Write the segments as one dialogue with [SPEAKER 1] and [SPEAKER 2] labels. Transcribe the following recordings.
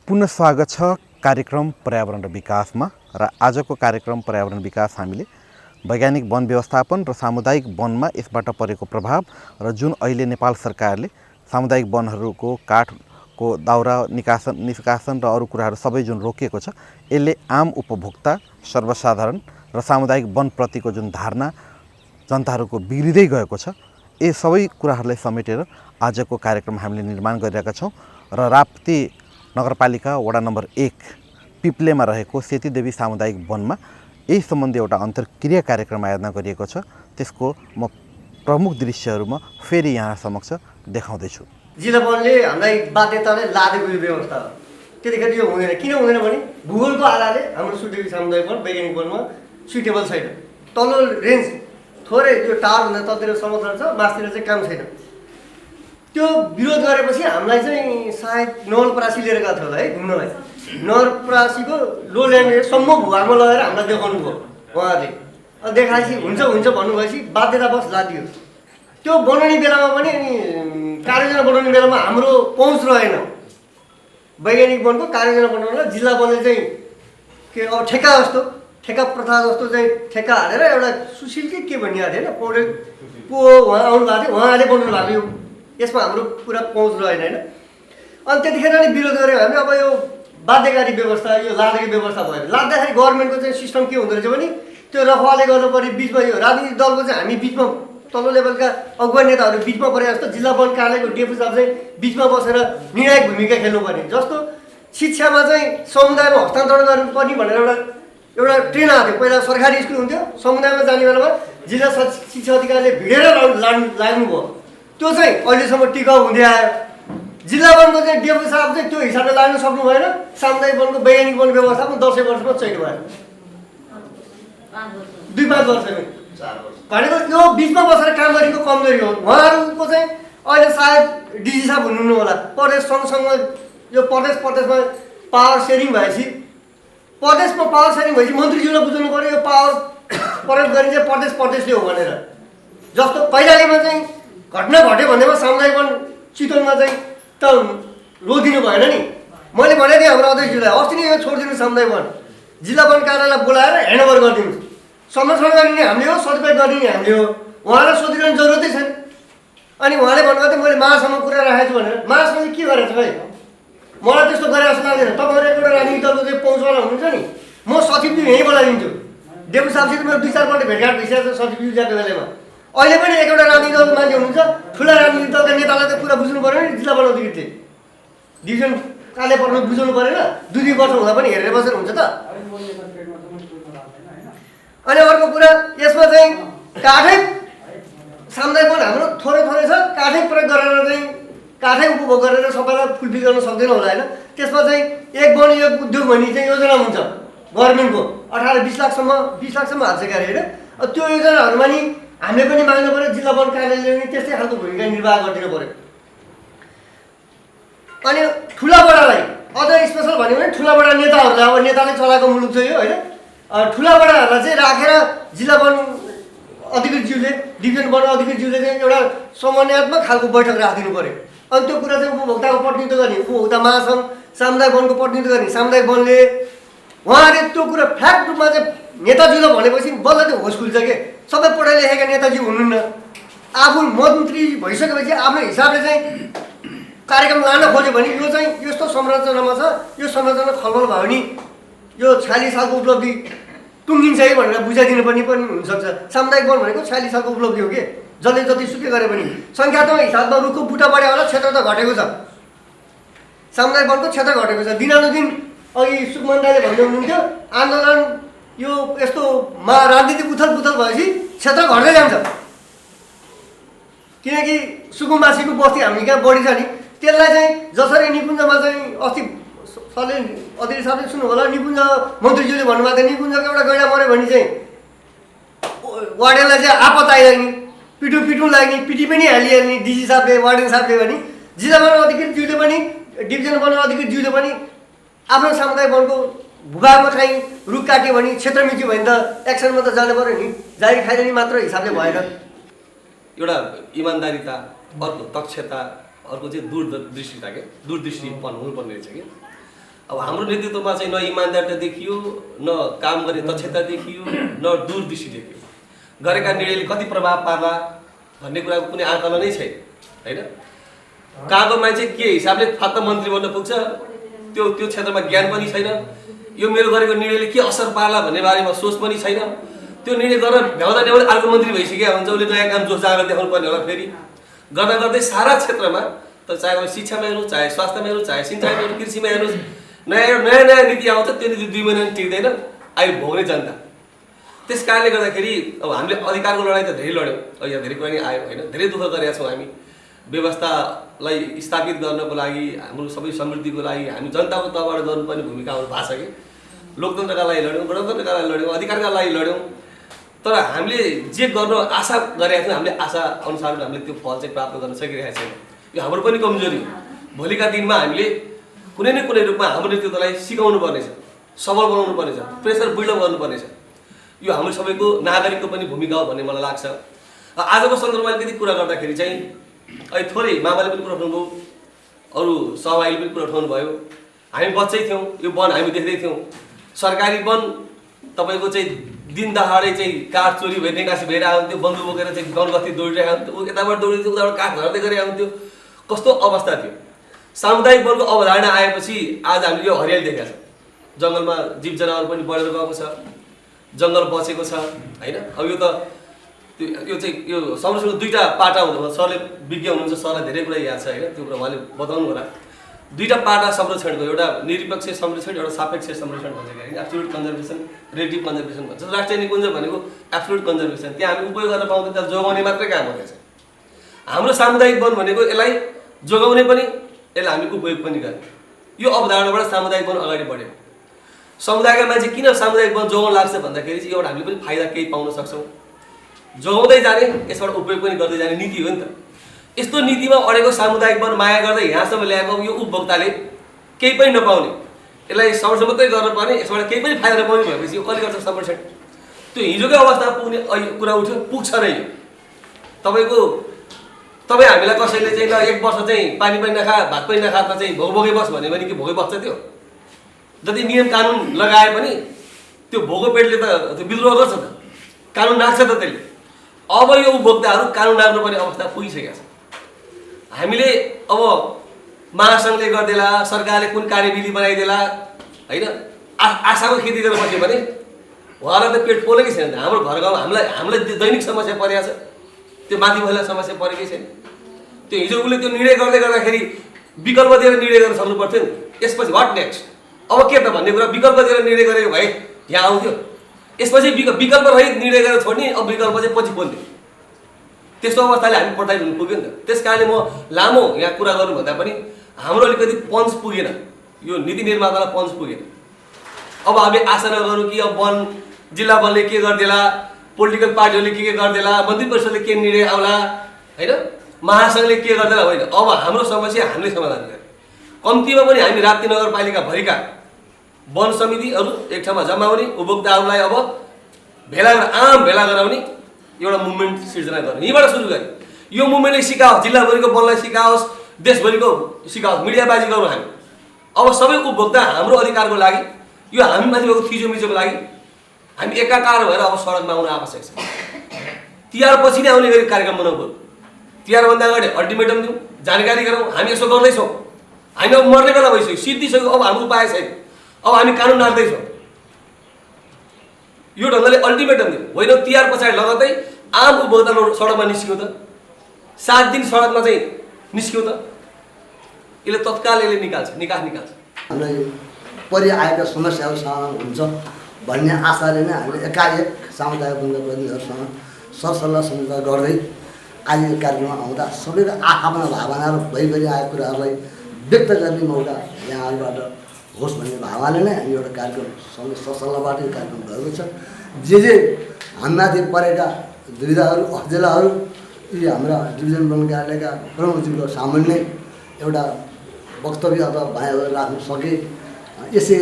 [SPEAKER 1] पुनः स्वागत छ कार्यक्रम पर्यावरण र विकासमा र आजको कार्यक्रम पर्यावरण विकास हामीले वैज्ञानिक वन व्यवस्थापन र सामुदायिक वनमा यसबाट परेको प्रभाव र जुन अहिले नेपाल सरकारले सामुदायिक वनहरूको काठको दाउरा निष्कासन र अरू कुराहरू सबै जुन रोकिएको छ यसले आम उपभोक्ता सर्वसाधारण र सामुदायिक वनप्रतिको जुन धारणा जनताहरूको बिग्रिँदै गएको छ यी सबै कुराहरूलाई समेटेर आजको कार्यक्रम हामीले निर्माण गरिरहेका छौँ र राप्ती नगरपालिका वडा नम्बर 1 पिप्लेमा रहेको सेतीदेवी सामुदायिक वनमा यही सम्बन्धी एउटा अन्तर्क्रिया कार्यक्रम आयोजना गरिएको छ। त्यसको म प्रमुख दृश्यहरू म फेरि यहाँ समक्ष देखाउँदैछु।
[SPEAKER 2] जिल्ला वनले हामीलाई बाध्यताले लादेको यो व्यवस्था हो। त्यतिखेर यो हुँदैन। किन हुँदैन भने भूगोलको आधारले हाम्रो सुटेबी सामुदायिक वन वैज्ञानिक वनमा सुटेबल छैन। तल्लो रेन्ज थोरै यो टारभन्दा तलतिर समुद्र छ, मासतिर चाहिँ काम छैन। त्यो विरोध गरेपछि हामीलाई चाहिँ सायद नवलपरासी लिएर गएको थियो होला है घुम्नलाई। नवलपरासीको लो ल्यान्ड सम्म भूभागमा लगेर हामीलाई देखाउनु भयो उहाँहरूले। अनि देखाएपछि हुन्छ भन्नुभएपछि बाध्यतावश लादियो। त्यो बनाउने बेलामा पनि अनि कार्ययोजना बनाउने बेलामा हाम्रो पहुँच रहेन। वैज्ञानिक वनको कार्ययोजना बनाउनलाई जिल्ला वनले चाहिँ के अब ठेका प्रथा जस्तो चाहिँ ठेक्का हालेर एउटा सुशील के भनिरहेको थिएन पौडेल उहाँ आउनु भएको थियो, उहाँले बनाउनु भएको यो यसमा हाम्रो पुरा पहुँच रहेन होइन। अनि त्यतिखेर नै विरोध गऱ्यौँ हामीले। अब यो बाध्यकारी व्यवस्था यो लादेको व्यवस्था भयो। लाद्दाखेरि गभर्मेन्टको चाहिँ सिस्टम के हुँदो रहेछ भने त्यो रखवाले गर्नुपर्ने बिचमा यो राजनीतिक दलको चाहिँ हामी बिचमा तल्लो लेभलका अगुवा नेताहरू बिचमा परे जस्तो जिल्ला वन कार्यालयको डेपु साहब चाहिँ बिचमा बसेर निर्णायक भूमिका खेल्नुपर्ने जस्तो शिक्षामा चाहिँ समुदायमा हस्तान्तरण गर्नुपर्ने भनेर एउटा ट्रेन आएको थियो। पहिला सरकारी स्कुल हुन्थ्यो, समुदायमा जाने बेलामा जिल्ला शिक्षा अधिकारीले भिडेर लाग्नुभयो। त्यो चाहिँ अहिलेसम्म टिकाउ हुँदै आयो। जिल्ला वनको चाहिँ डेपु साहब चाहिँ त्यो हिसाबले लाग्न सक्नु भएन। सामुदायिक वनको वैज्ञानिक वन व्यवस्थापन 10 वर्षमा चैन भयो। 2-5 वर्षमै भनेको यो बिचमा बसेर काम गरेको कमजोरी हो। उहाँहरूको चाहिँ अहिले सायद डिजी साहब हुनुहुन्न होला। प्रदेश सँगसँग यो प्रदेशमा पावर सेयरिङ भएपछि मन्त्रीज्यूलाई बुझाउनु पऱ्यो यो पावर प्रयोग गरिन्छ प्रदेशले हो भनेर। जस्तो कैलालीमा चाहिँ घटना घट्यो भन्दैमा सामुदायिक वन चितवनमा चाहिँ त रोकिदिनु भएन नि। मैले भनेको थिएँ हाम्रो अध्यक्षज्यूलाई अस्ति नै यो छोडिदिनु सामुदायिक वन जिल्ला वन कार्यालयलाई बोलाएर ह्यान्डओभर गरिदिनु। संरक्षण गरिने हामीले हो, सदुपयोग गरिने हामीले हो। उहाँलाई सोधिरहनु जरुरतै छैन। अनि उहाँले भन्नुभएको थियो मैले महासम्म कुरा राखेको छु भनेर। महासम्मले के गरेको छ भाइ? मलाई त्यस्तो गरे जस्तो लाग्दैन। तपाईँहरू एउटा राजनीतिक दलको चाहिँ पहुँचवाला हुनुहुन्छ नि, म सचिवज्यू यहीँ बोलाइदिन्छु। डेपु साहबसित मेरो 2-4 पल्ट भेटघाट भइसकेको छ सचिवज्यू जाको बेलामा। अहिले पनि एकवटा राजनीतिक दलको मान्छे हुनुहुन्छ, ठुला राजनीतिक दलका नेतालाई त कुरा बुझ्नु पऱ्यो नि। जिल्ला वन अधिकृत डिभिजन कार्यालय पर्नु बुझाउनु परेन। 2-2 वर्ष हुँदा पनि हेरेर बसेर हुन्छ त। अनि अर्को कुरा यसमा चाहिँ काठै सामुदायिक वन हाम्रो थोरै छ। काठै प्रयोग गरेर चाहिँ काठै उपभोग गरेर सबैलाई फुलफिल गर्न सक्दैन होला होइन। त्यसमा चाहिँ एक वन एक उद्योग भन्ने चाहिँ योजना हुन्छ गभर्मेन्टको 18-20 लाखसम्म हाल्छ क्यारे होइन। त्यो योजनाहरूमा नि हामीले पनि माग्नु पऱ्यो। जिल्ला वन कार्यालयले पनि त्यस्तै खालको भूमिका निर्वाह गरिदिनु पऱ्यो। अनि ठुलाबडालाई अझ स्पेसल भन्यो भने ठुलाबडा नेताहरूलाई अब नेताले चलाएको मुलुक चाहिँ यो होइन। ठुलाबडाहरूलाई चाहिँ राखेर जिल्ला वन अधिकृतज्यूले डिभिजन वन अधिकृतज्यूले चाहिँ एउटा समन्वयात्मक खालको बैठक राखिदिनु पऱ्यो। अनि त्यो कुरा चाहिँ उपभोक्ताको प्रतिनिधित्व गर्ने उपभोक्ता महासङ्घ सामुदायिक वनको प्रतिनिधित्व गर्ने सामुदायिक वनले उहाँले त्यो कुरा फ्याक्ट रूपमा चाहिँ नेताज्यूले भनेपछि बल्ल त्यो होस खुल्छ के। सबै पढाइ लेखेका नेताजी हुनुहुन्न। आफू मन्त्री भइसकेपछि आफ्नो हिसाबले चाहिँ कार्यक्रम लान खोज्यो भने यो चाहिँ यस्तो संरचनामा छ, यो संरचना खलबल भयो भने यो 46 सालको उपलब्धि टुङ्गिन्छ है भनेर बुझाइदिनु पनि हुनसक्छ। सामुदायिक वन भनेको 46 सालको उपलब्धि हो कि जसले जति सुकै गरे पनि सङ्ख्यात्मक हिसाबमा रुखको बुटा बढ्यो होला, क्षेत्र त घटेको छ। सामुदायिक वनको क्षेत्र घटेको छ। दिनानुदिन अघि सुकमान दाइले भन्दै हुनुहुन्थ्यो आन्दोलन यो यस्तो राजनीतिक उथलपुथल भएपछि क्षेत्र घट्दै जान्छ। किनकि सुकुम्बासीको बस्ती हामी कहाँ बढी छ नि, त्यसलाई चाहिँ जसरी निकुञ्जमा चाहिँ अस्ति सरले अधिकारी साहबले सुन्नु होला, निकुञ्ज मन्त्रीज्यूले भन्नुभएको थियो निकुञ्जको एउटा गैडा मऱ्यो भने चाहिँ वार्डेनलाई चाहिँ आपत आइलाग्ने, पिटु लाग्ने, पिटी पनि हालिहाल्ने डिजी साहबले वार्डेन साहबले भने जिल्ला वन अधिकृतज्यूले पनि डिभिजन वन अधिकृतज्यूले पनि आफ्नो सामुदायिक वनको भूभागमा चाहिँ रुख काट्यो भने क्षेत्र मिच्यो भने त एक्सनमा त जानु पऱ्यो नि। जारी खाइरहने मात्र हिसाबले भएन।
[SPEAKER 3] एउटा इमान्दारिता, अर्को दक्षता, अर्को चाहिँ दूरदृष्टिता के दूरदृष्टिपन हुनुपर्ने रहेछ कि अब हाम्रो नेतृत्वमा चाहिँ न इमान्दारिता देखियो, न काम गर्ने दक्षता देखियो, न दूरदृष्टि देखियो। गरेका निर्णयले कति प्रभाव पार्ला भन्ने कुराको कुनै आकलनै छैन, होइन? कहाँको मान्छे के हिसाबले फक्त मन्त्री बन्न पुग्छ त्यो क्षेत्रमा ज्ञान पनि छैन। यो मेरो गरेको निर्णयले के असर पार्ला भन्ने बारेमा सोच पनि छैन। त्यो निर्णय गरेर भ्याउँदा ल्याउँदै अर्को मन्त्री भइसक्यो हुन्छ, उसले नयाँ काम जोस जाँगर देखाउनु पर्ने होला। फेरि गर्दा गर्दै सारा क्षेत्रमा त चाहे शिक्षामा हेर्नुहोस्, चाहे स्वास्थ्यमा हेर्नुहोस्, चाहे सिँचाइमा हेर्नुहोस्, कृषिमा हेर्नुहोस्, नयाँ नीति आउँछ। त्यो नीति 2 महिना टिक्दैन, अहिले भोग्ने जनता। त्यस कारणले गर्दाखेरि अब हामीले अधिकारको लडाइँ त धेरै लड्यौँ, यहाँ धेरै कुरा नि आयो, होइन? धेरै दुःख गरेका छौँ हामी। व्यवस्थालाई स्थापित गर्नको लागि, हाम्रो सबै समृद्धिको लागि हामी जनताको तर्फबाट गर्नुपर्ने भूमिका हाम्रो भएको छ कि लोकतन्त्रका लागि लड्यौँ, गणतन्त्रका लागि लड्यौँ, अधिकारका लागि लड्यौँ। तर हामीले जे गर्न आशा गरेका थियौँ, हामीले आशा अनुसार हामीले त्यो फल चाहिँ प्राप्त गर्न सकिरहेका छैन। यो हाम्रो पनि कमजोरी हो। भोलिका दिनमा हामीले कुनै न कुनै रूपमा हाम्रो नेतृत्वलाई सिकाउनु पर्नेछ, सबल बनाउनु पर्नेछ, प्रेसर बिल्डअप गर्नुपर्नेछ। यो हाम्रो सबैको नागरिकको पनि भूमिका हो भन्ने मलाई लाग्छ। आजको सन्दर्भमा अलिकति कुरा गर्दाखेरि चाहिँ अहिले थोरै मामाले पनि कुरा उठाउनुभयो, अरू सहभागीले पनि कुरा उठाउनु भयो। हामी बच्चै थियौँ, यो वन हामी देख्दै थियौँ। सरकारी वन तपाईँको चाहिँ दिन दहाडै चाहिँ काठ चोरी भएर निकासी भइरहेको हुन्थ्यो, बन्दुक बोकेर चाहिँ गाउँ गस्ती दौडिरहेको हुन्थ्यो, यताबाट दौडिन्थ्यो, उताबाट काठ झर्दै गरिरहेको हुन्थ्यो। कस्तो अवस्था थियो। सामुदायिक वनको अवधारणा आएपछि आज हामीले यो हरियाली देखेका छौँ। जङ्गलमा जीव जनावर पनि बढेर गएको छ, जङ्गल बचेको छ, होइन? अब यो त यो चाहिँ यो संरक्षणको 2टा पाटा हुँदो। सरले विज्ञ हुनुहुन्छ, सरलाई धेरै कुरा याद छ, होइन? त्यो कुरा उहाँले बताउनु होला। 2टा पाटा संरक्षणको, एउटा निरपेक्ष संरक्षण, एउटा सापेक्ष संरक्षण भन्छ कि एब्सोल्युट कन्जर्भेसन, रिलेटिभ कन्जर्भेसन भन्छ। राष्ट्रिय निकुञ्ज भनेको एब्सोल्युट कन्जर्भेसन, त्यहाँ हामी उपयोग गर्न पाउँदैन, त्यहाँ जोगाउने मात्रै काम हुँदैछ। हाम्रो सामुदायिक वन भनेको यसलाई जोगाउने पनि, यसलाई हामी उपयोग पनि गर्ने। यो अवधारणाबाट सामुदायिक वन अगाडि बढ्यो। समुदायका मान्छे किन सामुदायिक वन जोगाउन लाग्छ भन्दाखेरि चाहिँ एउटा हामीले पनि फाइदा केही पाउन सक्छौँ। जोगाउँदै जाने, यसबाट उपयोग पनि गर्दै जाने नीति हो नि त। यस्तो नीतिमा अडेको सामुदायिक वन माया गर्दै यहाँसम्म ल्याएको यो उपभोक्ताले केही पनि नपाउने, यसलाई संरक्षण मात्रै गर्नुपर्ने, यसबाट केही पनि फाइदा नपाउने भएपछि यो कसले गर्छ संरक्षण? त्यो हिजोकै अवस्थामा पुग्ने कुरा उठ्यो, पुग्छ नै यो। तपाईँ हामीलाई कसैले चाहिँ ल 1 वर्ष चाहिँ पानी पनि नखा, भात पनि नखाएको चाहिँ भोगै बस भन्यो भने के भोगै बस्छ? त्यो जति नियम कानुन लगाए पनि त्यो भोगो पेटले त त्यो विद्रोह गर्छ त, कानुन नाग्छ त त्यसले। अब यो उपभोक्ताहरू कानुन नाग्नुपर्ने अवस्था पुगिसकेका छ। हामीले अब महासङ्घले गरिदेला, सरकारले कुन कार्यविधि बनाइदेला, होइन? आशाको खेती गरेर बस्यो भने उहाँलाई त पेट पोलेकै छैन। हाम्रो घर गाउँ हामीलाई दैनिक समस्या परेको छ, त्यो माथि महिला समस्या परेकै छैन। त्यो हिजो उसले त्यो निर्णय गर्दै गर्दाखेरि विकल्प दिएर निर्णय गर्न सक्नु पर्थ्यो नि। यसपछि वाट नेक्स्ट, अब के त भन्ने कुरा विकल्प दिएर निर्णय गरेको भए यहाँ आउँथ्यो। यसपछि विकल्प रहित निर्णय गरेर छोड्ने, अब विकल्प चाहिँ पछि खोल्ने, त्यस्तो अवस्थाले हामी प्रताडित हुनु पुग्यो नि त। त्यस कारणले म लामो यहाँ कुरा गर्नुभन्दा पनि हाम्रो अलिकति पञ्च पुगेन, यो नीति निर्मातालाई पञ्च पुगेन। अब हामी आशा नगरौँ कि अब वन जिल्ला वनले के गरिदेला, पोलिटिकल पार्टीहरूले के गरिदेला, मन्त्री परिषदले के निर्णय आउला, होइन? महासङ्घले के गरिदेला, होइन। अब हाम्रो समस्या हामीले समाधान गऱ्यौँ। कम्तीमा पनि हामी राप्ती नगरपालिकाभरिका वन समितिहरू एक ठाउँमा जमाउने, उपभोक्ताहरूलाई अब आम भेला गराउने एउटा मुभमेन्ट सिर्जना गर्ने, यहीँबाट सुरु गऱ्यौँ। यो मुभमेन्टले सिकाओस्, जिल्लाभरिको वनलाई सिकाओस्, देशभरिको सिकाओस्, मिडियाबाजी गरौँ हामी। अब सबै उपभोक्ता हाम्रो अधिकारको लागि, यो हामी माथि भएको थिचोमिचोको लागि हामी एकाकार भएर अब सडकमा आउन आवश्यक छ। तिहार पछि नै आउने गरी कार्यक्रम बनाउनु पर्यो। तिहारभन्दा अगाडि अल्टिमेटम दिउँ, जानकारी गराउँ, हामी यसो गर्दैछौँ, हामी अब मर्ने बेला भइसक्यो, सिद्धिसक्यो, अब हाम्रो उपाय छैन, अब हामी कानुन नाग्दैछौँ। यो ढङ्गले अल्टिमेटम दिउँ, होइन तिहार पछाडि लगत्तै आम उपभोक्ता सडकमा निस्क्यो त, 7 दिन सडकमा चाहिँ निस्क्यो त, यसले तत्काल यसले निकास निकाल्छ।
[SPEAKER 4] हामीलाई परिआएका समस्याहरू समाधान हुन्छ भन्ने आशाले नै हामीले एकाएक सामुदायिक वनका प्रतिनिधिहरूसँग सरसल्लाह सल्लाह गर्दै आज यो कार्यक्रममा आउँदा सबैको आफ्ना भावना र भइगरी आएको कुराहरूलाई व्यक्त गर्ने मौका यहाँहरूबाट होस् भन्ने भावनाले नै हामी एउटा कार्यक्रम सरसल्लाहबाट यो कार्यक्रम गरेको छ। जे हामीमाथि परेका दुविधाहरू अझेलाहरू यी हाम्रा डिभिजन वन कार्यालयका प्रमुखज्यूको सामुन्ने एउटा वक्तव्य अथवा भनाइ राख्न सके, यसै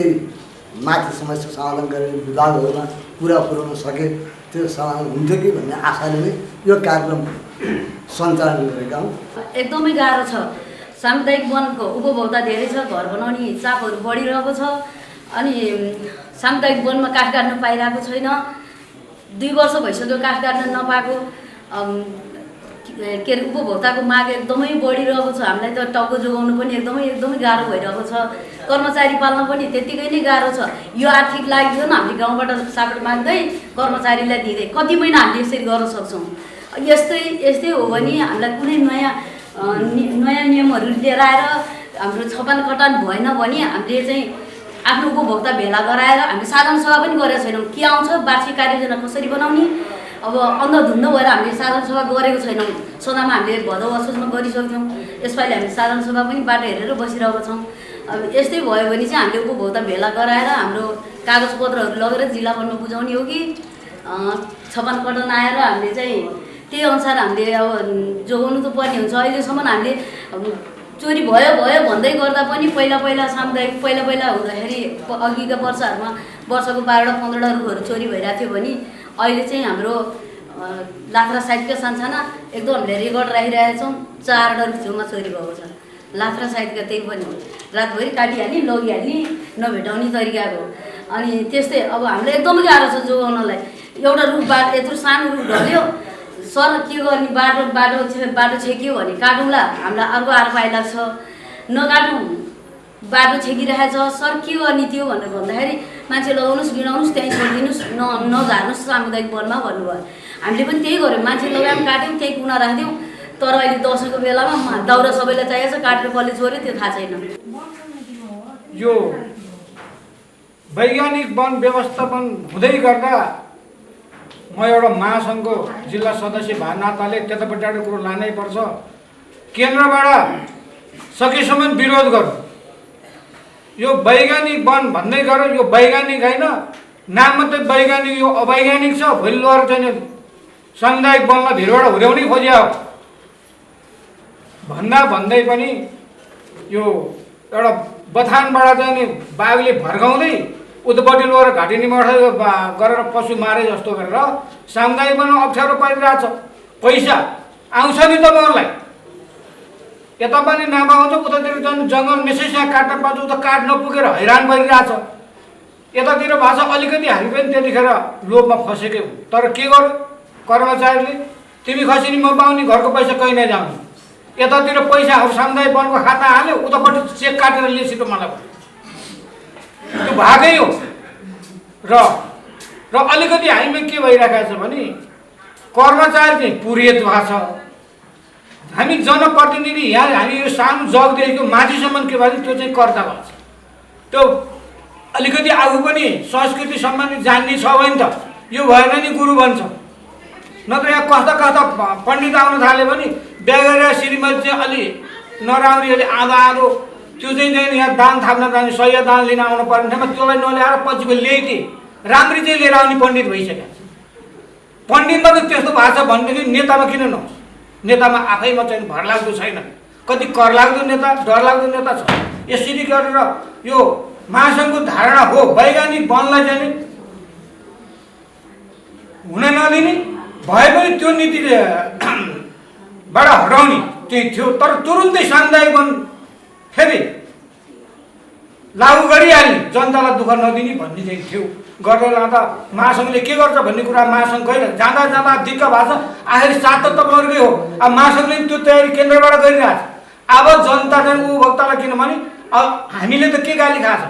[SPEAKER 4] माथि समस्या समाधान गर्ने विभागहरूमा कुरा पुर्याउन सके त्यो समाधान हुन्थ्यो कि भन्ने आशाले नै यो कार्यक्रम सञ्चालन गरेका हौँ।
[SPEAKER 5] एकदमै गाह्रो छ। सामुदायिक वनको उपभोक्ता धेरै छ, घर बनाउने चापहरू बढिरहेको छ। अनि सामुदायिक वनमा काठ काट्न पाइरहेको छैन। 2 वर्ष भइसक्यो काठ काट्न नपाएको। के अरे उपभोक्ताको माग एकदमै बढिरहेको छ। हामीलाई त टाउको जोगाउनु पनि एकदमै गाह्रो भइरहेको छ। कर्मचारी पाल्न पनि त्यत्तिकै नै गाह्रो छ। यो आर्थिक लाग्यो न हामीले गाउँबाट सापट माग्दै कर्मचारीलाई दिँदै कति महिना हामीले यसरी गर्न सक्छौँ? यस्तै हो भने हामीलाई कुनै नयाँ नियमहरू लिएर आएर हाम्रो छपान कटान भएन भने हामीले चाहिँ आफ्नो उपभोक्ता भेला गराएर हामीले साधारण सभा पनि गरेका छैनौँ। के आउँछ वार्षिक कार्ययोजना कसरी बनाउने, अब अन्धधुन्ध भएर हामीले साधारण सभा गरेको छैनौँ। सदामा हामीले भदौ असोजमा गरिसक्थ्यौँ। यसपालि हामीले साधारण सभा पनि बाटो हेरेर बसिरहेको छौँ। अब यस्तै भयो भने चाहिँ हामीले उपभोक्ता भेला गराएर हाम्रो कागजपत्रहरू लगेर जिल्ला वनमा बुझाउने हो कि छपान कटान आएर हामीले चाहिँ त्यही अनुसार हामीले अब जोगाउनु त पर्ने हुन्छ। अहिलेसम्म हामीले चोरी भयो भन्दै गर्दा पनि पहिला सामुदायिक पहिला हुँदाखेरि अघिका वर्षहरूमा वर्षको 12 15 रुखहरू चोरी भइरहेको थियो भने अहिले चाहिँ हाम्रो लात्रा साइडका सानसाना एकदम हामीले रेकर्ड राखिरहेका छौँ। 4 डर छेउमा चोरी भएको छ। लात्रा साइडका त्यही पनि रातभरि काटिहाल्ने लगिहाल्ने नभेटाउने तरिकाको। अनि त्यस्तै अब हामीलाई एकदमै गाह्रो छ जोगाउनलाई। एउटा रुख यत्रो सानो रुख ढल्यो, सर के गर्ने, बाटो छेकियो भने काटौँला, हामीलाई अर्को आएर पाइलाग्छ। नकाटौँ, बाटो छेकिरहेछ, सर के गर्ने त्यो भनेर भन्दाखेरि मान्छे लगाउनुहोस् गिराउनुहोस् त्यहीँ छोडिदिनुहोस्, नझार्नुहोस् सामुदायिक वनमा भन्नुभयो। हामीले पनि त्यही गऱ्यौँ, मान्छे लगायौँ काट्यौँ, त्यहीँ कुना राखिदिउँ। तर अहिले दसैँको बेलामा दाउरा सबैलाई चाहिएको छ, काटेर कसले छोड्यो त्यो थाहा छैन।
[SPEAKER 6] यो वैज्ञानिक वन व्यवस्थापन हुँदै गर्दा म एउटा महासङ्घको जिल्ला सदस्य भए नाताले त्यतापट्टिबाट कुरो लानै पर्छ। केन्द्रबाट सकेसम्म विरोध गरौँ। यो वैज्ञानिक वन भन्दै गरौँ, यो वैज्ञानिक होइन, नाम मात्रै वैज्ञानिक, यो अवैज्ञानिक छ। भोलि लगेर चाहिँ सामुदायिक वनलाई भिडबाट हुर्याउनै खोज्या हो भन्दै पनि यो एउटा बथानबाट चाहिँ नि बाघले भर्काउँदै उतापट्टि लगेर घाटिनी मर्दै गरेर पशु मारे जस्तो गरेर सामुदायिक वनमा अप्ठ्यारो परिरहेछ। पैसा आउँछ नि त मलाई, यता पनि नपाउँछ, उतातिर चाहिँ जङ्गल मेसैसँग काट्न पाउँछ, उता काट नपुगेर हैरान भइरहेछ। यतातिर भाषा अलिकति हामी पनि त्यतिखेर लोभमा फसेकै हो। तर के गर्यो कर्मचारीले, तिमी खसिनी म पाउने, घरको पैसा कहीँ नै जाउने। यतातिर पैसाहरू सामुदायिक वनको खाता हाल्यो, उतापट्टि चेक काटेर लिए छिटो मलाई त्यो भागै हो। र अलिकति हामीमा के भइरहेको छ भने कर्मचारी चाहिँ पुरियत भएको छ। हामी जनप्रतिनिधि यहाँ हामी यो सानो जगदेखिको माथिसम्म के भन्छ त्यो चाहिँ कर्ता भएको छ। त्यो अलिकति आफू पनि संस्कृति सम्बन्धी जान्ने छ भने त यो भएन नि गुरु बन्छ। नत्र यहाँ कस्ता पण्डित आउन थाल्यो भने बेगेर श्रीमती चाहिँ अलि नराम्री अलि आधो त्यो चाहिँ यहाँ दान थाप्न जाने, सय दान लिन आउनु पर्ने ठाउँमा त्यसलाई नल्याएर पछिको ल्याइदिए राम्री चाहिँ लिएर आउने पण्डित भइसक्यो। पण्डितमा त त्यस्तो भएको छ भनेदेखि नेतामा किन नहोस्? नेतामा आफैमा चाहिँ भरलाग्दो छैन, कति करलाग्दो नेता, डरलाग्दो नेता छ। यसरी गरेर यो महासङ्घको धारणा हो वैज्ञानिक वनलाई चाहिँ हुन नदिने, भए पनि त्यो नीतिबाट हटाउने त्यही थियो। तर तुरुन्तै सामुदायिक वन फेरि लागू गरिहाल्ने, जनतालाई दुःख नदिने भन्ने चाहिँ थियो। गर्दै लाँदा महासङ्घले के गर्छ भन्ने कुरा महासङ्घ गएर जाँदा दिक्क भएको छ। आखिर साथ त तपाईँहरूकै हो। अब महासङ्घले त्यो तयारी केन्द्रबाट गरिरहेछ। अब जनता चाहिँ उपभोक्तालाई किनभने अब हामीले त के गाली खाएको छ,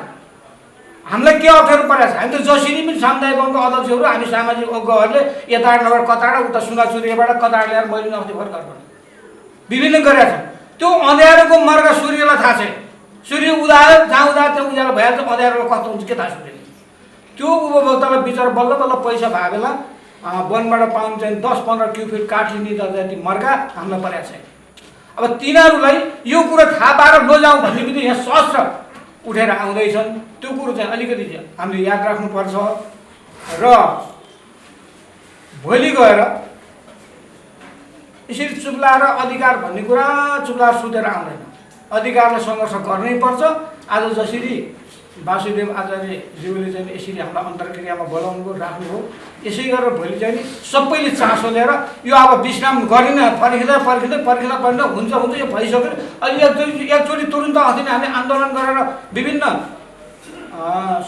[SPEAKER 6] हामीलाई के अप्ठ्यारो परेको छ? हामी त जसरी पनि सामुदायिक वनको अध्यक्षहरू, हामी सामाजिक अगुवाहरूले यता नगर कताबाट उता सुनाचुरीबाट कताबाट ल्याएर मैले अस्ति भर्खर विभिन्न गरेका छौँ। त्यो अँध्यारोको मर्ग सूर्यलाई थाहा छैन। सूर्य उदायो जहाँ त्यो उज्यालो भइहाल्छ, अँध्यारो कस्तो हुन्छ के थाहा छैन। त्यो उपभोक्तालाई बिचरा बल्ल पैसा भए बेला वनबाट पाउनु चाहिँ 10-15 क्युफिट काठ लिने जति मर्का हामीलाई परेको छैन। अब तिनीहरूलाई यो कुरो थाहा पाएर नजाउँ भन्ने बित्तिकै यहाँ सहस्र उठेर आउँदैछन्। त्यो कुरो चाहिँ अलिकति हामीले याद राख्नुपर्छ। र भोलि गएर यसरी चुप्लाएर अधिकार भन्ने कुरा चुप्लाएर सुतेर आउँदैन। अधिकारलाई सङ्घर्ष गर्नै पर्छ। आज जसरी वासुदेव आचार्यज्यूले चाहिँ यसरी हामीलाई अन्तर्क्रियामा बोलाउनु भयो, राख्नुभयो। यसै गरेर भोलि चाहिँ नि सबैले चासो लिएर यो अब विश्राम गरिन, पर्खिँदा हुन्छ यो भइसक्यो। अहिले एकचोटि तुरुन्त अस्ति नै हामी आन्दोलन गरेर विभिन्न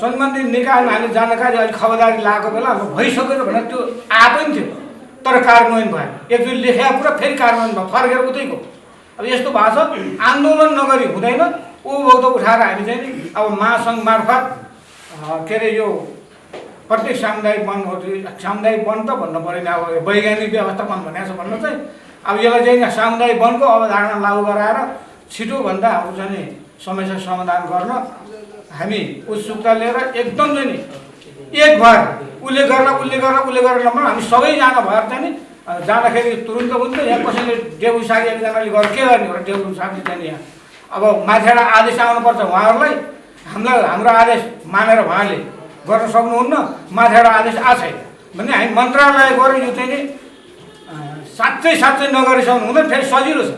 [SPEAKER 6] सम्बन्धित निकायमा हामीले जानकारी अलिक खबरदारी लागेको बेला अब भइसक्यो भनेर त्यो आएको पनि थियो, तर कार्यान्वयन भएन। एकचोटि लेखेको कुरा फेरि कार्यान्वयन भयो, फर्केर उतैको। अब यस्तो भएको छ, आन्दोलन नगरी हुँदैन। ऊ उठाएर हामी चाहिँ नि अब महासङ्घ मार्फत के अरे यो प्रत्येक सामुदायिक वन त भन्नु पऱ्यो नि, अब वैज्ञानिक व्यवस्थापन भनेको छ भन्नु चाहिँ अब यसलाई चाहिँ सामुदायिक वनको अवधारणा लागू गराएर छिटोभन्दा अब चाहिँ समस्या समाधान गर्न हामी उत्सुकता लिएर एकदम चाहिँ नि एक भएर उसले गरेर नभएर हामी सबैजना भएर चाहिँ नि जाँदाखेरि तुरुन्त हुन्छ। यहाँ कसैले डेबु सागी एकजनाले गरेर के गर्ने हो, डेबु सागी चाहिँ यहाँ अब माथिबाट आदेश आउनुपर्छ उहाँहरूलाई। हाम्रो आदेश मानेर उहाँले गर्न सक्नुहुन्न, माथिबाट आदेश आएको छैन भने हामी मन्त्रालय गएर यो चाहिँ नि साँच्चै नगरिसक्नु हुँदैन, फेरि सजिलो छ।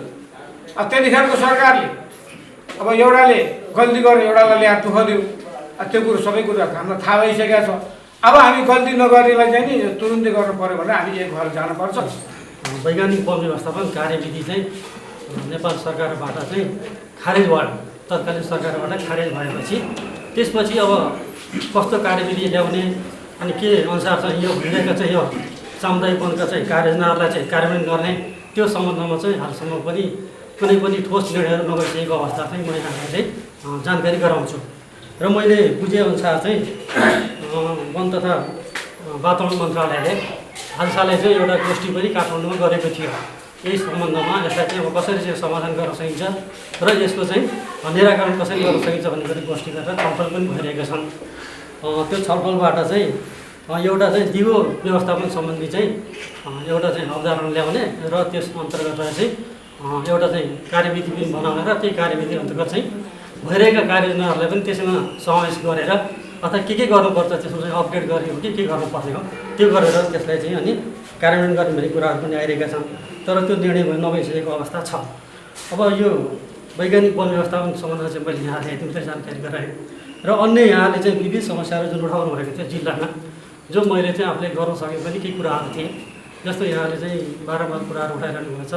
[SPEAKER 6] अब त्यतिखेरको सरकारले अब एउटाले गल्ती गरेर एउटालाई ल्याएर दुःख दियो, त्यो कुरो सबै कुरो हामीलाई थाहा भइसकेको छ। अब हामी गल्ती नगर्नेलाई चाहिँ नि तुरुन्तै गर्नु पऱ्यो भने हामी एक भएर जानुपर्छ।
[SPEAKER 7] वैज्ञानिक वन व्यवस्थापन कार्यविधि चाहिँ नेपाल सरकारबाट चाहिँ खारेज भयो, तत्कालीन सरकारबाट खारेज भएपछि त्यसपछि अब कस्तो कार्यविधि ल्याउने अनि के अनुसार चाहिँ यो भइरहेको चाहिँ यो सामुदायिक वनका चाहिँ कार्ययोजनाहरूलाई चाहिँ कार्यान्वयन गर्ने, त्यो सम्बन्धमा चाहिँ हालसम्म पनि कुनै पनि ठोस निर्णयहरू नगरिसकेको अवस्था चाहिँ म यहाँलाई चाहिँ जानकारी गराउँछु। र मैले बुझेअनुसार चाहिँ वन तथा वातावरण मन्त्रालयले हालसालै चाहिँ एउटा गोष्ठी पनि काठमाडौँमा गरेको थियो। यही सम्बन्धमा यसलाई चाहिँ अब कसरी चाहिँ समाधान गर्न सकिन्छ र यसको चाहिँ निराकरण कसरी गर्न सकिन्छ भन्ने गरी गोष्ठी गरेर छलफल पनि भइरहेका छन्। त्यो छलफलबाट चाहिँ एउटा चाहिँ दिगो व्यवस्थापन सम्बन्धी चाहिँ एउटा चाहिँ अवधारणा ल्याउने र त्यस अन्तर्गत चाहिँ एउटा चाहिँ कार्यविधि पनि बनाउने र त्यही कार्यविधि अन्तर्गत चाहिँ भइरहेका कार्ययोजनाहरूलाई पनि त्यसमा समावेश गरेर अथवा के गर्नुपर्छ त्यसमा चाहिँ अपडेट गर्ने हो कि के गर्नुपर्ने हो त्यो गरेर त्यसलाई चाहिँ अनि कार्यान्वयन गर्ने भन्ने कुराहरू पनि आइरहेका छन्। तर त्यो निर्णय नभइसकेको अवस्था छ। अब यो वैज्ञानिक वन व्यवस्थापन सम्बन्धमा चाहिँ मैले यहाँलाई एकदमै जानकारी गराएँ र अन्य यहाँले चाहिँ विविध समस्याहरू जुन उठाउनु भएको थियो जिल्लामा, जो मैले चाहिँ आफूले गर्न सके पनि केही कुराहरू थिए। जस्तो यहाँले चाहिँ बारम्बार कुराहरू उठाइरहनु भएको छ,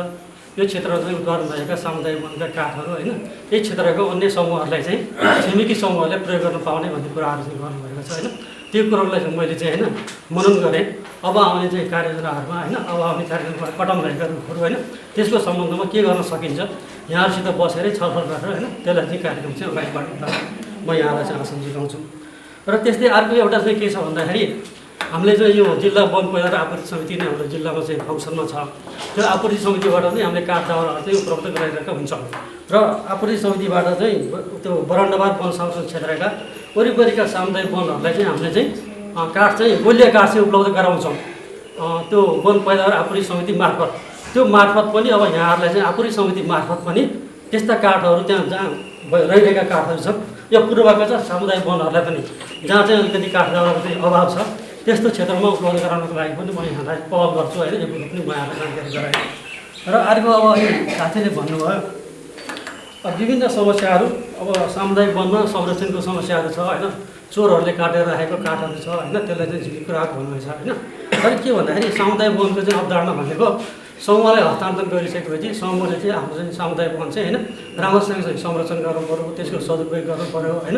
[SPEAKER 7] यो क्षेत्रमा चाहिँ उत्पादन भएका सामुदायिक वनका काठहरू होइन यही क्षेत्रको अन्य समूहहरूलाई चाहिँ छिमेकी समूहहरूले प्रयोग गर्न पाउने भन्ने कुराहरू चाहिँ गर्नुभएको छ होइन। त्यो कुरोलाई चाहिँ मैले चाहिँ होइन मनन गरेँ। अब आउने चाहिँ कार्ययोजनाहरूमा होइन अब आउने कार्यक्रममा कटाउनु भएका रुखहरू होइन त्यसको सम्बन्धमा के गर्न सकिन्छ यहाँहरूसित बसेरै छलफल गरेर होइन त्यसलाई चाहिँ कार्यक्रम चाहिँ अगाडि बढाउन म यहाँलाई चाहिँ आसन जुटाउँछु। र त्यस्तै अर्को एउटा चाहिँ के छ भन्दाखेरि हामीले चाहिँ यो जिल्ला वन पहिला र आपूर्ति समिति नै हाम्रो जिल्लामा चाहिँ फङ्सनमा छ। त्यो आपूर्ति समितिबाट नै हामीले काठ दाउराहरू चाहिँ उपलब्ध गराइरहेका हुन्छौँ र आपूर्ति समितिबाट चाहिँ त्यो बरण्डाबाद वन संरक्षण क्षेत्रका वरिपरिका सामुदायिक वनहरूलाई चाहिँ हामीले चाहिँ काठ चाहिँ गोलिया काठ चाहिँ उपलब्ध गराउँछौँ त्यो वन पहिला र आपूर्ति समिति मार्फत। त्यो मार्फत पनि अब यहाँहरूलाई चाहिँ आपूर्ति समिति मार्फत पनि त्यस्ता काठहरू त्यहाँ जहाँ रहिरहेका काठहरू छन् यो पूर्वका चाहिँ सामुदायिक वनहरूलाई पनि जहाँ चाहिँ अलिकति काठ दाउराको चाहिँ अभाव छ त्यस्तो क्षेत्रमा उपलब्ध गराउनको लागि पनि म यहाँलाई पहल गर्छु होइन। यो कुरो पनि म यहाँलाई जानकारी गराएँ। र अर्को अब साथीले भन्नुभयो विभिन्न समस्याहरू अब सामुदायिक वनमा संरक्षणको समस्याहरू छ होइन, चोरहरूले काटेर राखेको काठहरू छ होइन, त्यसलाई चाहिँ झिकी कुराहरू भन्नुभएछ होइन। तर के भन्दाखेरि सामुदायिक वनको चाहिँ अवधारणा भनेको समूहलाई हस्तान्तरण गरिसकेपछि समूहले चाहिँ हाम्रो चाहिँ सामुदायिक वन चाहिँ होइन राम्रोसँग चाहिँ संरक्षण गर्नु पऱ्यो, त्यसको सदुपयोग गर्नु पऱ्यो होइन,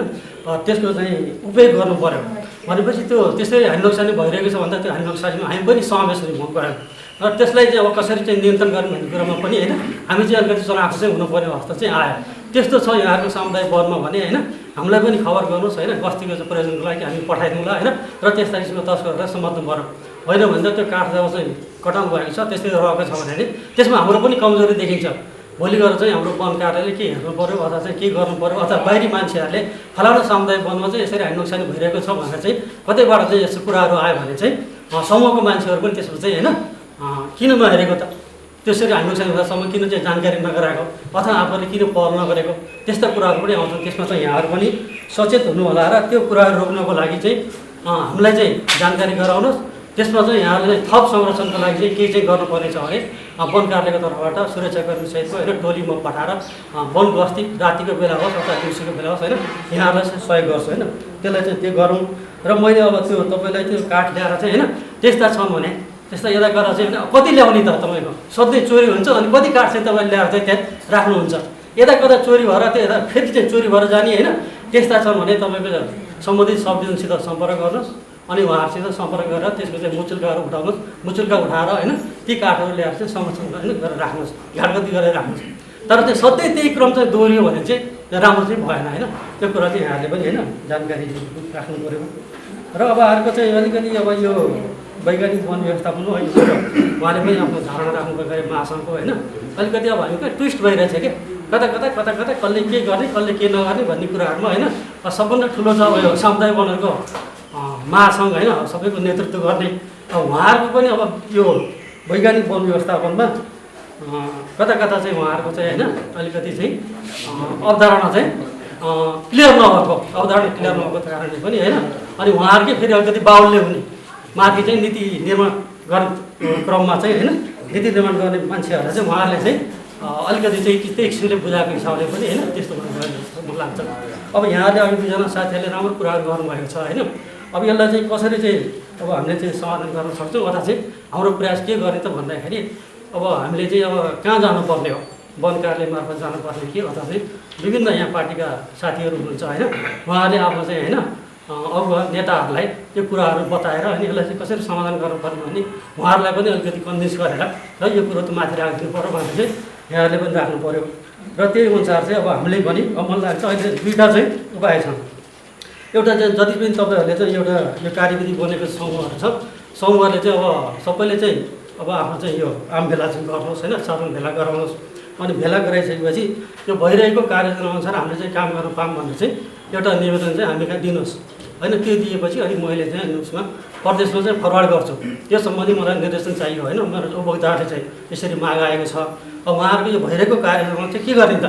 [SPEAKER 7] त्यसको चाहिँ उपयोग गर्नु पऱ्यो। भनेपछि त्यो त्यसरी हानि नोक्सानी भइरहेको छ भन्दा त्यो हानि नोक्सानीमा हामी पनि समावेश हुनु पऱ्यो र त्यसलाई चाहिँ अब कसरी चाहिँ नियन्त्रण गर्ने भन्ने कुरामा पनि होइन हामी चाहिँ अलिकति चलाएको चाहिँ हुनुपर्ने अवस्था चाहिँ आयो। त्यस्तो छ यहाँहरूको सामुदायिक वनमा भने होइन हामीलाई पनि खबर गर्नुहोस् होइन, गस्तीको चाहिँ प्रयोजनको लागि हामी पठाइदिउँला होइन र त्यसलाई यसमा तस्करहरूलाई समात्नु पऱ्यो। होइन भने त त्यो काठ जब चाहिँ कटाउनु भएको छ त्यस्तै रहेको छ भने त्यसमा हाम्रो पनि कमजोरी देखिन्छ। भोलि गएर चाहिँ हाम्रो वन कार्यालयले के हेर्नु पऱ्यो अथवा चाहिँ के गर्नु पऱ्यो अथवा बाहिरी मान्छेहरूले फलाउनु सामुदायिक वनमा चाहिँ यसरी हानि नोक्सानी भइरहेको छ भनेर चाहिँ कतैबाट चाहिँ यस्तो कुराहरू आयो भने चाहिँ समूहको मान्छेहरू पनि त्यसमा चाहिँ होइन किन नहेरेको त, त्यसरी हानि नोक्सानी हुँदासम्म किन चाहिँ जानकारी नगराएको अथवा आफूले किन पहल नगरेको त्यस्ता कुराहरू पनि आउँछन्। त्यसमा चाहिँ यहाँहरू पनि सचेत हुनु होला र त्यो कुराहरू रोक्नको लागि चाहिँ हामीलाई चाहिँ जानकारी गराउनुहोस् त्यसमा चाहिँ यहाँले थप संरक्षणको लागि चाहिँ के चाहिँ गर्नुपर्ने छ भने वन कार्यालयको तर्फबाट सुरक्षाकर्मीसहितको होइन टोली म पठाएर वन गस्ती रातिको बेला होस् अथवा दिउँसोको बेला होस् होइन यहाँहरूलाई चाहिँ सहयोग गर्छु होइन त्यसलाई चाहिँ त्यो गरौँ र मैले अब त्यो तपाईँलाई त्यो काठ ल्याएर चाहिँ होइन त्यस्ता छन् भने त्यस्ता यता गरेर चाहिँ कति ल्याउने त तपाईँको सधैँ चोरी हुन्छ अनि कति काठ चाहिँ तपाईँले ल्याएर चाहिँ त्यहाँ राख्नुहुन्छ यता कता चोरी भएर त्यो यता फेरि चाहिँ चोरी भएर जाने होइन त्यस्ता छन् भने तपाईँको सम्बन्धित सब डिभिजनसित सम्पर्क गर्नुहोस् अनि उहाँहरूसित सम्पर्क गरेर त्यसको चाहिँ मुचुल्काहरू उठाउनुहोस् मुचुल्का उठाएर होइन ती काठहरू ल्याएर चाहिँ संरक्षण होइन गरेर राख्नुहोस् घाटगति गरेर राख्नुहोस् तर चाहिँ सधैँ त्यही क्रम चाहिँ दोहोरियो भने चाहिँ राम्रो चाहिँ भएन होइन त्यो कुरा चाहिँ यहाँहरूले पनि होइन जानकारी राख्नु पऱ्यो र अब अर्को चाहिँ अलिकति अब यो वैज्ञानिक वन व्यवस्थापन हो उहाँले पनि आफ्नो धारणा राख्नु गए महासङ्घको होइन अलिकति अब हामी क्या ट्विस्ट भइरहेछ क्या कता कता कता कता कसले के गर्ने कसले के नगर्ने भन्ने कुराहरूमा होइन सबभन्दा ठुलो छ अब यो सामुदायिक वनहरूको महासङ्घ होइन सबैको नेतृत्व गर्ने अब उहाँहरूको पनि अब यो वैज्ञानिक वन व्यवस्थापनमा कता कता चाहिँ उहाँहरूको चाहिँ होइन अलिकति चाहिँ अवधारणा चाहिँ क्लियर नभएको अवधारणा क्लियर नभएको कारणले पनि होइन अनि उहाँहरूकै फेरि अलिकति बाहुल्य हुने माथि चाहिँ नीति निर्माण गर्ने क्रममा चाहिँ होइन नीति निर्माण गर्ने मान्छेहरूलाई चाहिँ उहाँहरूले चाहिँ अलिकति चाहिँ त्यही किसिमले बुझाएको हिसाबले पनि होइन त्यस्तो गर्नु जस्तो मलाई लाग्छ अब यहाँले अघि दुईजना साथीहरूले राम्रो कुराहरू गर्नुभएको छ होइन अब यसलाई चाहिँ कसरी चाहिँ अब हामीले चाहिँ समाधान गर्न सक्छौँ अथवा चाहिँ हाम्रो प्रयास के गर्ने त भन्दाखेरि अब हामीले चाहिँ अब कहाँ जानुपर्ने हो वन कार्यालय मार्फत जानुपर्ने कि अथवा चाहिँ विभिन्न यहाँ पार्टीका साथीहरू हुनुहुन्छ होइन उहाँहरूले आफ्नो चाहिँ होइन अगुवा नेताहरूलाई त्यो कुराहरू बताएर अनि यसलाई चाहिँ कसरी समाधान गर्नुपर्ने भने उहाँहरूलाई पनि अलिकति कन्भिन्स गरेर र यो कुरो त माथि राखिदिनु पऱ्यो भनेर चाहिँ यहाँहरूले पनि राख्नु पऱ्यो र त्यही अनुसार चाहिँ अब हामीले पनि अब मलाई लाग्छ अहिले दुईवटा चाहिँ उपाय छन् एउटा चाहिँ जति पनि तपाईँहरूले चाहिँ एउटा यो कार्यविधि बनेको समूहहरू छ समूहले चाहिँ अब सबैले चाहिँ अब आफ्नो चाहिँ यो आम भेला चाहिँ गर्नुहोस् होइन साधारण भेला गराउनुहोस् अनि भेला गराइसकेपछि त्यो भइरहेको कार्यक्रमअनुसार हामीले चाहिँ काम गर्न पाऊँ भनेर चाहिँ एउटा निवेदन चाहिँ हामी कहाँ दिनुहोस् होइन त्यो दिएपछि अनि मैले चाहिँ उसमा प्रदेशमा चाहिँ फरवार्ड गर्छु त्यो सम्बन्धी मलाई निर्देशन चाहियो होइन मेरो उपभोक्ताहरूले चाहिँ यसरी माग आएको छ अब उहाँहरूको यो भइरहेको कार्यक्रममा चाहिँ के गर्ने त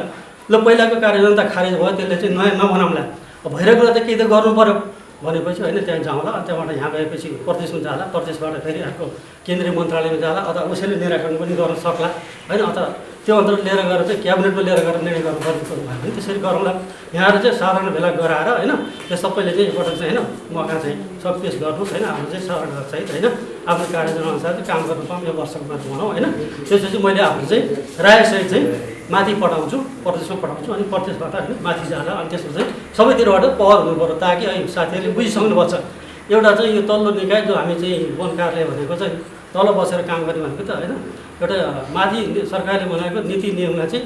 [SPEAKER 7] ल पहिलाको कार्यक्रम त खारेज भयो त्यसले चाहिँ नयाँ नबनाउँला भइरहेकोलाई त केही त गर्नु पऱ्यो भनेपछि होइन त्यहाँ जाउँला अनि त्यहाँबाट यहाँ गएपछि प्रदेशमा जाला प्रदेशबाट फेरि अर्को केन्द्रीय मन्त्रालयमा जाला अथवा उसैले निराकरण पनि गर्न सक्ला होइन अथवा त्यो अन्तर लिएर गएर चाहिँ क्याबिनेटमा लिएर गएर निर्णय गर्नुपर्ने कुरो भयो भने त्यसरी गरौँला यहाँहरू चाहिँ साधारण भेला गराएर होइन त्यो सबैले चाहिँ एकपल्ट चाहिँ होइन मौका चाहिँ सब पेस गर्नुहोस् होइन हाम्रो चाहिँ सरकारसहित होइन आफ्नो कार्यक्रमअनुसार चाहिँ काम गर्नु पाऊँ यो वर्षमा भनौँ होइन त्यसपछि मैले आफ्नो चाहिँ रायसहित चाहिँ माथि पठाउँछु प्रदेशमा पठाउँछु अनि प्रदेशबाट होइन माथि जाला अनि त्यसमा चाहिँ सबैतिरबाट पहल हुनु पऱ्यो ताकि अहिले साथीहरूले बुझिसक्नुपर्छ एउटा चाहिँ यो तल्लो निकाय जो हामी चाहिँ वन कार्यालय भनेको चाहिँ तल बसेर काम गर्ने भनेको त होइन एउटा माथि सरकारले बनाएको नीति नियमलाई चाहिँ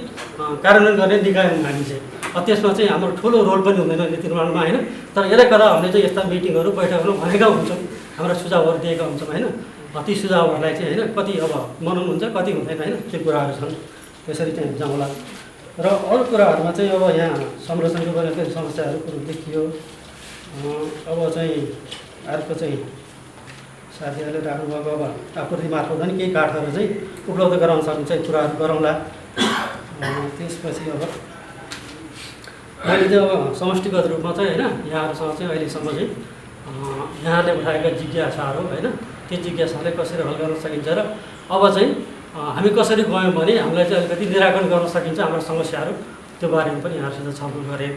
[SPEAKER 7] कार्यान्वयन गर्ने निकाय हामी चाहिँ त्यसमा चाहिँ हाम्रो ठुलो रोल पनि हुँदैन नीति निर्माणमा होइन तर यता कता हामीले चाहिँ यस्ता मिटिङहरू बैठकहरू भनेका हुन्छौँ हाम्रा सुझावहरू दिएका हुन्छौँ होइन ती सुझावहरूलाई चाहिँ होइन कति अब मनाउनुहुन्छ कति हुँदैन होइन त्यो कुराहरू छन् त्यसरी चाहिँ जाउँला र अरू कुराहरूमा चाहिँ अब यहाँ संरक्षणको गरेको समस्याहरू कुरो देखियो अब चाहिँ अर्को चाहिँ साथीहरूले राख्नुभएको अब आपूर्ति मार्फत पनि केही काठहरू चाहिँ उपलब्ध गराउन सक्ने चाहिँ कुराहरू गरौँला त्यसपछि अब मैले चाहिँ अब समष्टिगत रूपमा चाहिँ होइन यहाँहरूसँग चाहिँ अहिलेसम्म चाहिँ यहाँले उठाएका जिज्ञासाहरू होइन त्यो जिज्ञासालाई कसरी हल गर्न सकिन्छ र अब चाहिँ हामी कसरी गयौँ भने हामीलाई चाहिँ अलिकति निराकरण गर्न सकिन्छ हाम्रो समस्याहरू त्यो बारेमा पनि यहाँहरूसित छलफल गरेँ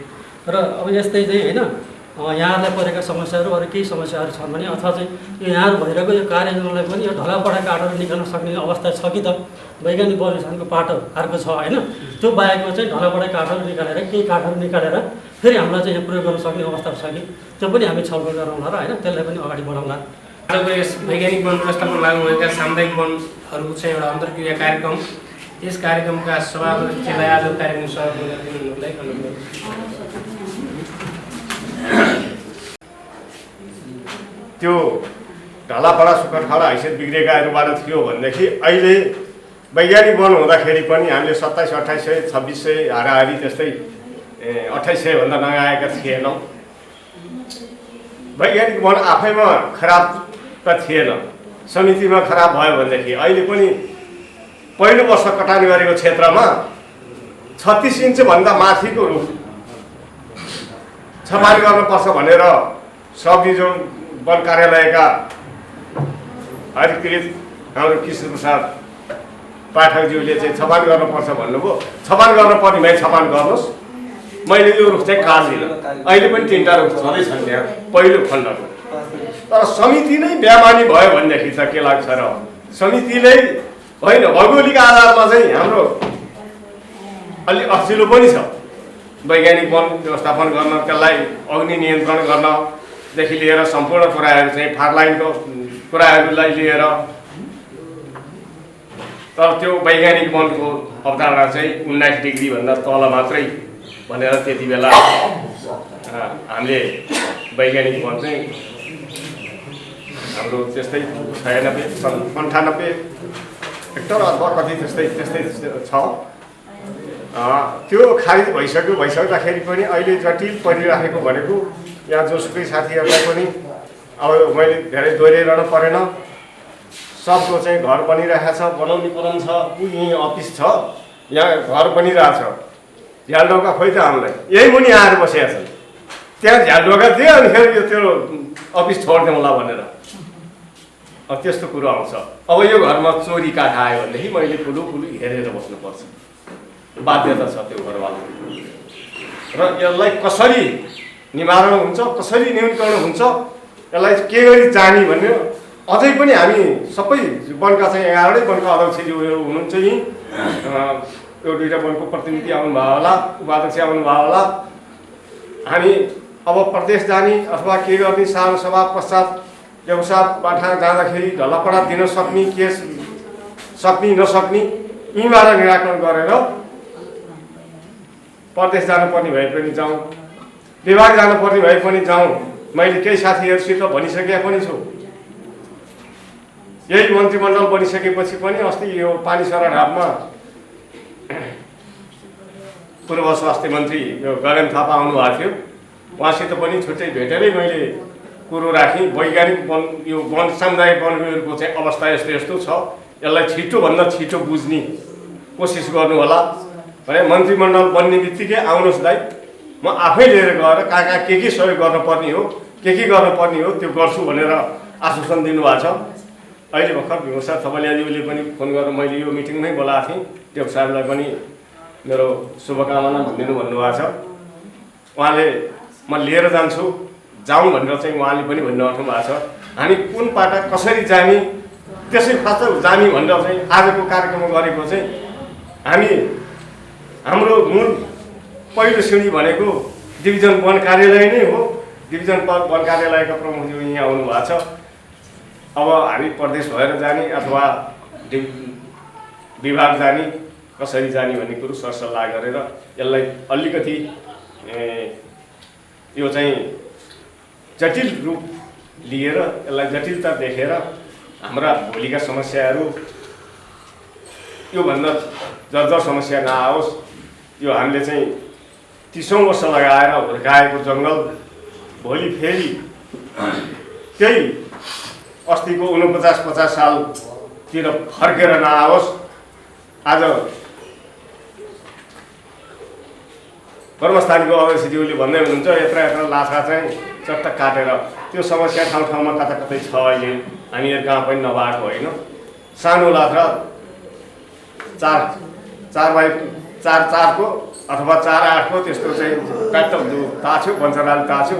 [SPEAKER 7] र अब यस्तै चाहिँ होइन यहाँलाई परेका समस्याहरू अरू केही समस्याहरू छन् भने अथवा चाहिँ यो यहाँहरू भइरहेको यो कार्यक्रमलाई पनि यो ढलापडा काठहरू निकाल्न सक्ने अवस्था छ कि त वैज्ञानिक वनविधानको पाटो अर्को छ होइन त्यो बाहेकमा चाहिँ ढलापडा काठहरू निकालेर केही काठहरू निकालेर फेरि हामीलाई चाहिँ यहाँ प्रयोग गर्न सक्ने अवस्था छ कि त्यो पनि हामी छलफल गरौँला र होइन त्यसलाई पनि अगाडि बढाउँला
[SPEAKER 8] आजको यस वैज्ञानिक वन व्यवस्थापन लागू भएका सामुदायिक वनहरूको चाहिँ एउटा अन्तर्क्रिया कार्यक्रम यस कार्यक्रमका सभापतिलाई आज कार्यक्रम सहभागी गरिदिनुलाई अनुरोध
[SPEAKER 9] त्यो ढलापडा सुखरखाडा हैसियत बिग्रेकाहरूबाट थियो भनेदेखि अहिले वैज्ञानिक वन हुँदाखेरि पनि हामीले 2700 2800 2600 हाराहारी त्यस्तै 2800 भन्दा नआएका थिएनौँ। वैज्ञानिक वन आफैमा खराब त थिएन, समितिमा खराब भयो भनेदेखि अहिले पनि पहिलो वर्ष कटान गरेको क्षेत्रमा 36 इन्चभन्दा माथिको रुख छपारी गर्नुपर्छ भनेर सब डिभिजन वन कार्यालयका अधिकृत हाम्रो कृष्ण प्रसाद पाठकज्यूले चाहिँ छपान गर्नुपर्छ भन्नुभयो। छपान गर्नुपर्ने भए छपान गर्नुहोस्। मैले यो रुख चाहिँ काट्दिनँ। अहिले पनि 3टा रुख छँदैछन् त्यहाँ पहिलो खण्डको। तर समिति नै बेमानी भयो भनेदेखि त के लाग्छ र? समितिले होइन, भौगोलिक आधारमा चाहिँ हाम्रो अलि असिलो पनि छ। वैज्ञानिक वन व्यवस्थापन गर्न, त्यसलाई अग्नि नियन्त्रण गर्नदेखि लिएर सम्पूर्ण कुराहरू चाहिँ फारलाइनको कुराहरूलाई लिएर, तर त्यो वैज्ञानिक वनको अवधारणा चाहिँ 19 डिग्रीभन्दा तल मात्रै भनेर त्यति बेला हामीले वैज्ञानिक वन चाहिँ हाम्रो त्यस्तै 96-98 हेक्टर अथवा कति त्यस्तै छ। त्यो खारिज भइसक्दाखेरि पनि अहिले जटिल परिराखेको भनेको यहाँ जोसुकै साथीहरूलाई पनि अब मैले धेरै दोहोऱ्याइरहनु परेन। सबको चाहिँ घर बनिरहेको छ, बनाउने क्रम छ, यहीँ अफिस छ, यहाँ घर बनिरहेछ। झ्यालडोका खोइ त हामीलाई यही मुनि आएर बसेका छन्। त्यहाँ झ्यालडोका दियो अनि फेरि यो तेरो अफिस छोडिदिउँला भनेर त्यस्तो कुरो आउँछ। अब यो घरमा चोरी काठ आयो भनेदेखि मैले ठुलो हेरेर बस्नुपर्छ, बाध्यता छ त्यो घरवाला। र यसलाई कसरी निवारण हुन्छ, कसरी न्यूनीकरण हुन्छ, यसलाई के गरी जाने भन्ने अझै पनि हामी सबै वनका चाहिँ 11वटै वनका अध्यक्षज्यूहरू हुनुहुन्छ। यहीँ यो 2टा वनको प्रतिनिधि आउनुभयो होला, उपाध्यक्ष आउनुभयो होला। हामी अब प्रदेश जाने अथवा के गर्ने, सानो सभा पश्चात व्यवसायबाट जाँदाखेरि ढल्लापडा दिन सक्ने, के सक्ने नसक्ने यहीँबाट निराकरण गरेर प्रदेश जानुपर्ने भए पनि जाउँ, विभाग जानुपर्ने भए पनि जाउँ। मैले केही साथीहरूसित भनिसकेका पनि छु। यही मन्त्रीमण्डल बनिसकेपछि पनि अस्ति यो पानीसरा ढापमा पूर्व स्वास्थ्य मन्त्री यो गगन थापा आउनुभएको थियो। उहाँसित पनि छुट्टै भेटेरै मैले कुरो राखेँ। वैज्ञानिक वन, यो वन सामुदायिक वनहरूको चाहिँ अवस्था यस्तो छ, यसलाई छिटोभन्दा छिटो बुझ्ने कोसिस गर्नु होला भने मन्त्रीमण्डल बन्ने बित्तिकै आउनुहोस् दाइ, म आफै लिएर गएर कहाँ के सहयोग गर्नुपर्ने हो, के गर्नुपर्ने हो त्यो गर्छु भनेर आश्वासन दिनुभएको छ। अहिले भर्खर भिमसा थपलियाज्यूले पनि फोन गरेर मैले यो मिटिङमै बोलाएको थिएँ, त्यो साहबलाई पनि मेरो शुभकामना भनिदिनु भन्नुभएको छ। उहाँले म लिएर जान्छु, जाउँ भनेर चाहिँ उहाँले पनि भनिराख्नु भएको छ। हामी कुन पाटा कसरी जाने त्यसै खास जाने भनेर चाहिँ आजको कार्यक्रम गरेको चाहिँ हामी हाम्रो मूल पहिलो सिँढी भनेको डिभिजन वन कार्यालय नै हो। डिभिजन वन कार्यालयका प्रमुखज्यू यहाँ आउनु भएको छ। अब हामी प्रदेश भएर जाने अथवा विभाग जाने, कसरी जाने भन्ने कुरो सरसल्लाह गरेर यसलाई अलिकति यो चाहिँ जटिल रूप लिएर, यसलाई जटिलता देखेर हाम्रा भोलिका समस्याहरू योभन्दा जर्जर समस्या नआओस्। यो हामीले चाहिँ 30औं वर्ष लगाएर हुर्काएको जङ्गल भोलि फेरि त्यही अस्तिको 49-50 सालतिर फर्केर नआओस्। आज कर्मस्थानीको अध्यक्षज्यूले भन्दै हुनुहुन्छ यत्र लाछा चाहिँ चट्ट काटेर त्यो समस्या ठाउँ कतै छ। अहिले हामीहरू कहाँ पनि नभएको होइन। सानो लाछा 4x4 को अथवा 4x8 को त्यस्तो चाहिँ काट्ट ताछ्यो, बन्चराले ताछ्यो,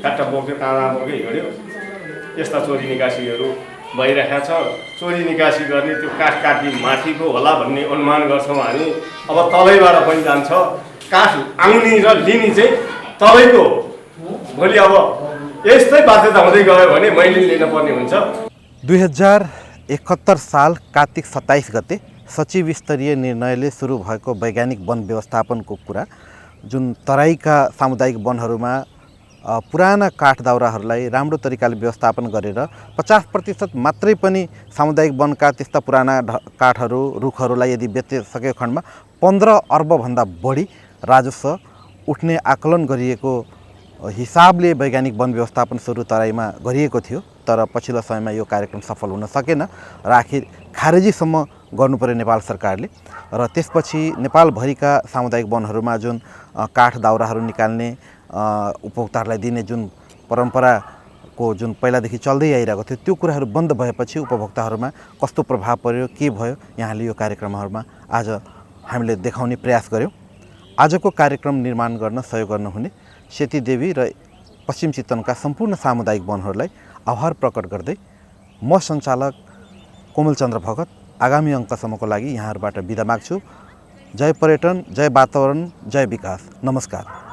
[SPEAKER 9] काट्ट बोक्यो, काँडा बोक्यो, हिँड्यो। यस्ता चोरी निकासीहरू भइरहेका छ। चोरी निकासी गर्ने त्यो काठ काट्ने माथिको होला भन्ने अनुमान गर्छौँ हामी। अब तलैबाट पनि जान्छ काठ आउने र लिने चाहिँ तलैको। भोलि अब यस्तै बाध्यता हुँदै गयो भने मैले लिनुपर्ने हुन्छ।
[SPEAKER 1] 2071 साल कार्तिक 27 गते सचिव स्तरीय निर्णयले सुरु भएको वैज्ञानिक वन व्यवस्थापनको कुरा, जुन तराईका सामुदायिक वनहरूमा पुराना काठ दाउराहरूलाई राम्रो तरिकाले व्यवस्थापन गरेर 50% मात्रै पनि सामुदायिक वनका त्यस्ता पुराना काठहरू रुखहरूलाई यदि बेचिसकेको खण्डमा 15 अर्बभन्दा बढी राजस्व उठ्ने आकलन गरिएको हिसाबले वैज्ञानिक वन व्यवस्थापन सुरु तराईमा गरिएको थियो। तर पछिल्लो समयमा यो कार्यक्रम सफल हुन सकेन र आखिर खारेजीसम्म गर्नु पर्यो नेपाल सरकारले। र त्यसपछि नेपालभरिका सामुदायिक वनहरूमा जुन काठ दाउराहरू निकाल्ने उपभोक्ताहरूलाई दिने जुन परम्परा को जुन पहिलादेखि चल्दै आइरहेको थियो त्यो कुराहरू बन्द भएपछि उपभोक्ताहरूमा कस्तो प्रभाव पर्यो के भयो यहाँले यो कार्यक्रमहरूमा आज हामीले देखाउने प्रयास गर्यौँ। आजको कार्यक्रम निर्माण गर्न सहयोग गर्नुहुने सेती देवी र पश्चिम चितवनका सम्पूर्ण सामुदायिक वनहरूलाई आभार प्रकट गर्दै म सञ्चालक कोमलचन्द्र भगत आगामी अङ्कसम्मको लागि यहाँहरूबाट बिदा माग्छु। जय पर्यटन, जय वातावरण, जय विकास। नमस्कार।